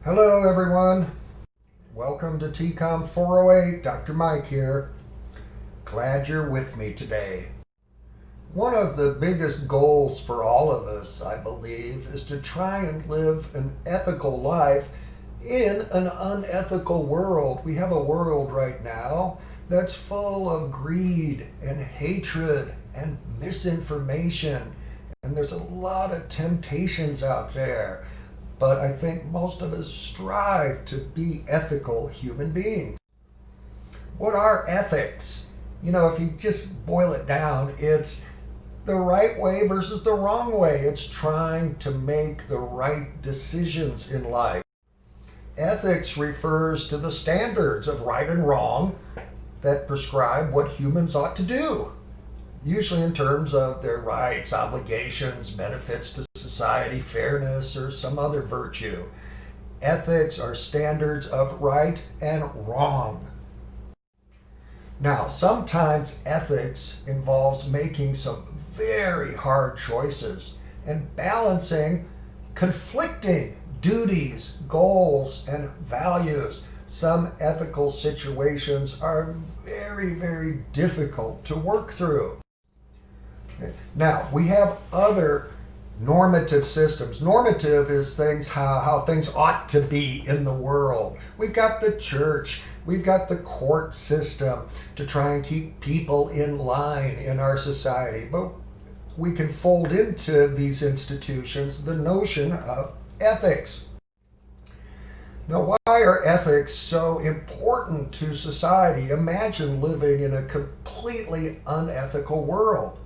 Hello, everyone. Welcome to TCOM 408. Dr. Mike here. Glad you're with me today. One of the biggest goals for all of us, I believe, is to try and live an ethical life in an unethical world. We have a world right now that's full of greed and hatred and misinformation, and there's a lot of temptations out there. But I think most of us strive to be ethical human beings. What are ethics? If you just boil it down, it's the right way versus the wrong way. It's trying to make the right decisions in life. Ethics refers to the standards of right and wrong that prescribe what humans ought to do, usually in terms of their rights, obligations, benefits to society, fairness, or some other virtue. Ethics are standards of right and wrong. Now, sometimes ethics involves making some very hard choices and balancing conflicting duties, goals, and values. Some ethical situations are very, very difficult to work through. Now, we have other normative systems. Normative is how things ought to be in the world. We've got the church, we've got the court system to try and keep people in line in our society. But we can fold into these institutions the notion of ethics. Now, why are ethics so important to society? Imagine living in a completely unethical world.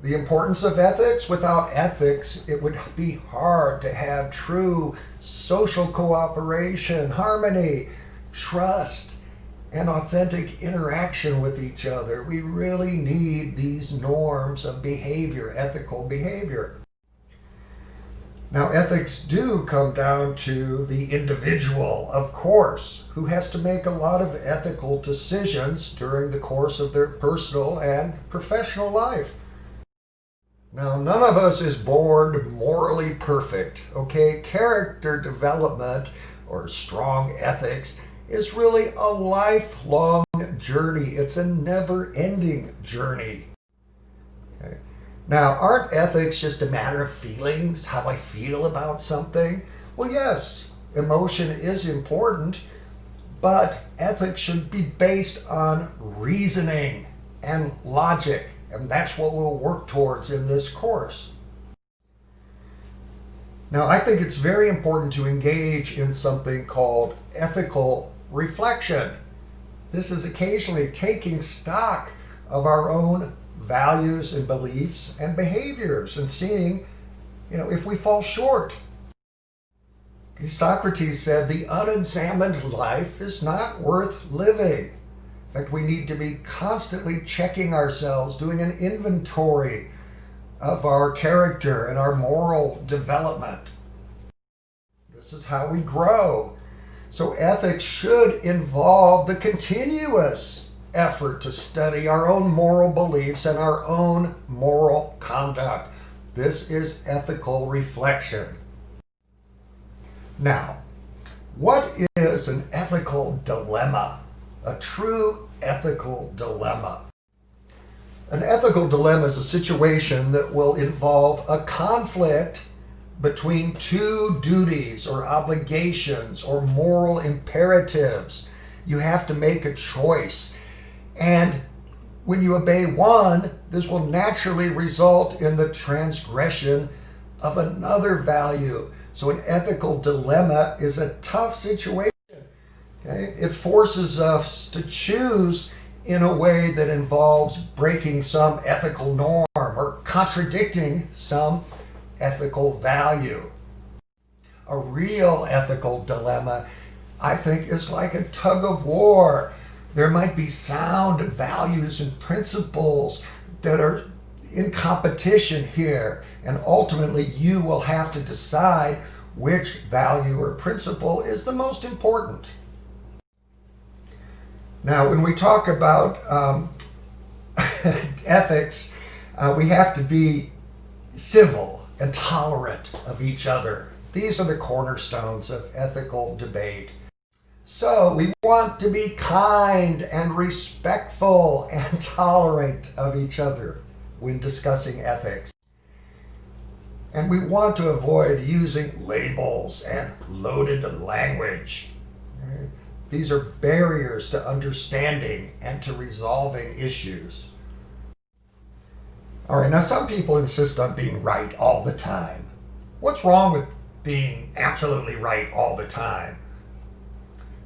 The importance of ethics: without ethics, it would be hard to have true social cooperation, harmony, trust, and authentic interaction with each other. We really need these norms of behavior, ethical behavior. Now, ethics do come down to the individual, of course, who has to make a lot of ethical decisions during the course of their personal and professional life. Now, none of us is born morally perfect, okay? Character development or strong ethics is really a lifelong journey. It's a never-ending journey. Okay? Now, aren't ethics just a matter of feelings, how I feel about something? Well, yes, emotion is important, but ethics should be based on reasoning and logic. And that's what we'll work towards in this course. Now, I think it's very important to engage in something called ethical reflection. This is occasionally taking stock of our own values and beliefs and behaviors and seeing, if we fall short. Socrates said the unexamined life is not worth living. In fact, we need to be constantly checking ourselves, doing an inventory of our character and our moral development. This is how we grow. So ethics should involve the continuous effort to study our own moral beliefs and our own moral conduct. This is ethical reflection. Now, what is an ethical dilemma? A true ethical dilemma. An ethical dilemma is a situation that will involve a conflict between two duties or obligations or moral imperatives. You have to make a choice. And when you obey one, this will naturally result in the transgression of another value. So an ethical dilemma is a tough situation. Okay? It forces us to choose in a way that involves breaking some ethical norm or contradicting some ethical value. A real ethical dilemma, I think, is like a tug of war. There might be sound values and principles that are in competition here, and ultimately you will have to decide which value or principle is the most important. Now, when we talk about ethics, we have to be civil and tolerant of each other. These are the cornerstones of ethical debate. So we want to be kind and respectful and tolerant of each other when discussing ethics. And we want to avoid using labels and loaded language. These are barriers to understanding and to resolving issues. All right, now some people insist on being right all the time. What's wrong with being absolutely right all the time?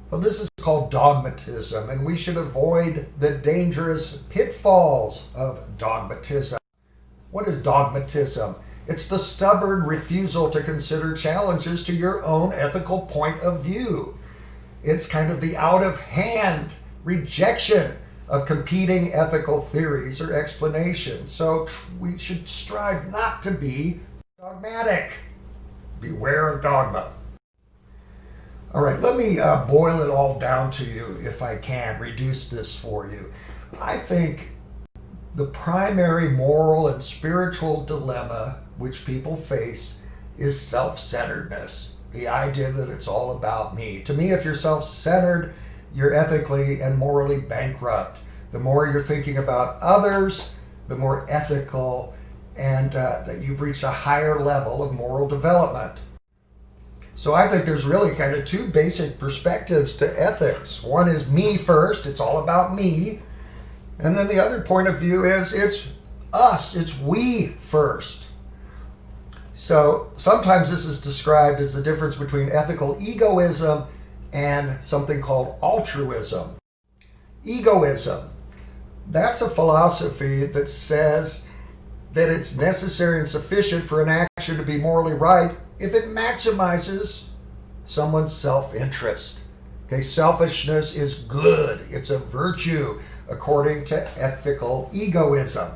Well, this is called dogmatism, and we should avoid the dangerous pitfalls of dogmatism. What is dogmatism? It's the stubborn refusal to consider challenges to your own ethical point of view. It's kind of the out-of-hand rejection of competing ethical theories or explanations. So we should strive not to be dogmatic. Beware of dogma. All right, let me boil it all down to you if I can, reduce this for you. I think the primary moral and spiritual dilemma which people face is self-centeredness. The idea that it's all about me. To me, if you're self-centered, you're ethically and morally bankrupt. The more you're thinking about others, the more ethical and that you've reached a higher level of moral development. So I think there's really kind of two basic perspectives to ethics. One is me first, it's all about me. And then the other point of view is it's us, it's we first. So sometimes this is described as the difference between ethical egoism and something called altruism. Egoism, that's a philosophy that says that it's necessary and sufficient for an action to be morally right if it maximizes someone's self-interest. Okay, selfishness is good. It's a virtue according to ethical egoism.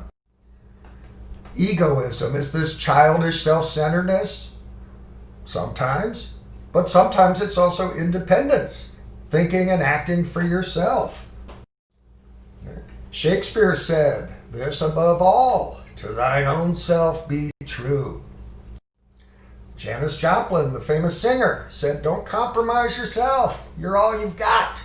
Egoism is this childish self-centeredness, sometimes, but sometimes it's also independence, thinking and acting for yourself. Shakespeare said, "This above all, to thine own self be true." Janis Joplin, the famous singer, said, "Don't compromise yourself. You're all you've got."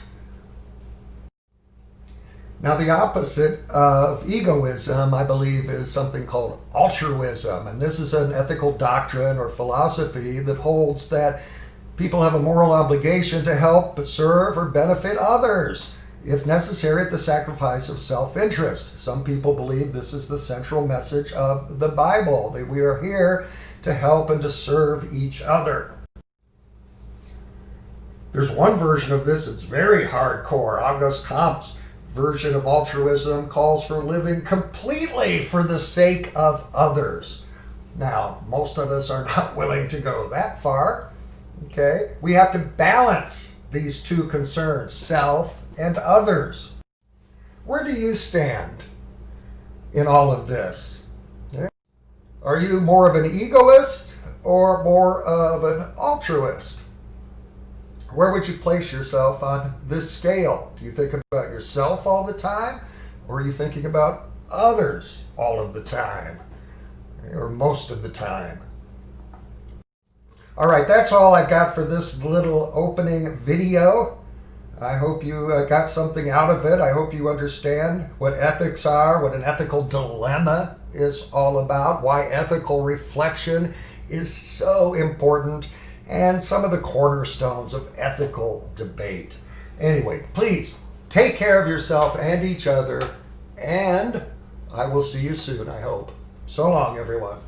Now, the opposite of egoism, I believe, is something called altruism. And this is an ethical doctrine or philosophy that holds that people have a moral obligation to help, serve, or benefit others, if necessary, at the sacrifice of self-interest. Some people believe this is the central message of the Bible, that we are here to help and to serve each other. There's one version of this that's very hardcore. Auguste Comte's version of altruism calls for living completely for the sake of others. Now, most of us are not willing to go that far. Okay? We have to balance these two concerns, self and others. Where do you stand in all of this? Okay? Are you more of an egoist or more of an altruist? Where would you place yourself on this scale? Do you think about yourself all the time? Or are you thinking about others all of the time? Or most of the time? All right, that's all I've got for this little opening video. I hope you got something out of it. I hope you understand what ethics are, what an ethical dilemma is all about, why ethical reflection is so important, and some of the cornerstones of ethical debate. Anyway, please take care of yourself and each other, and I will see you soon, I hope. So long, everyone.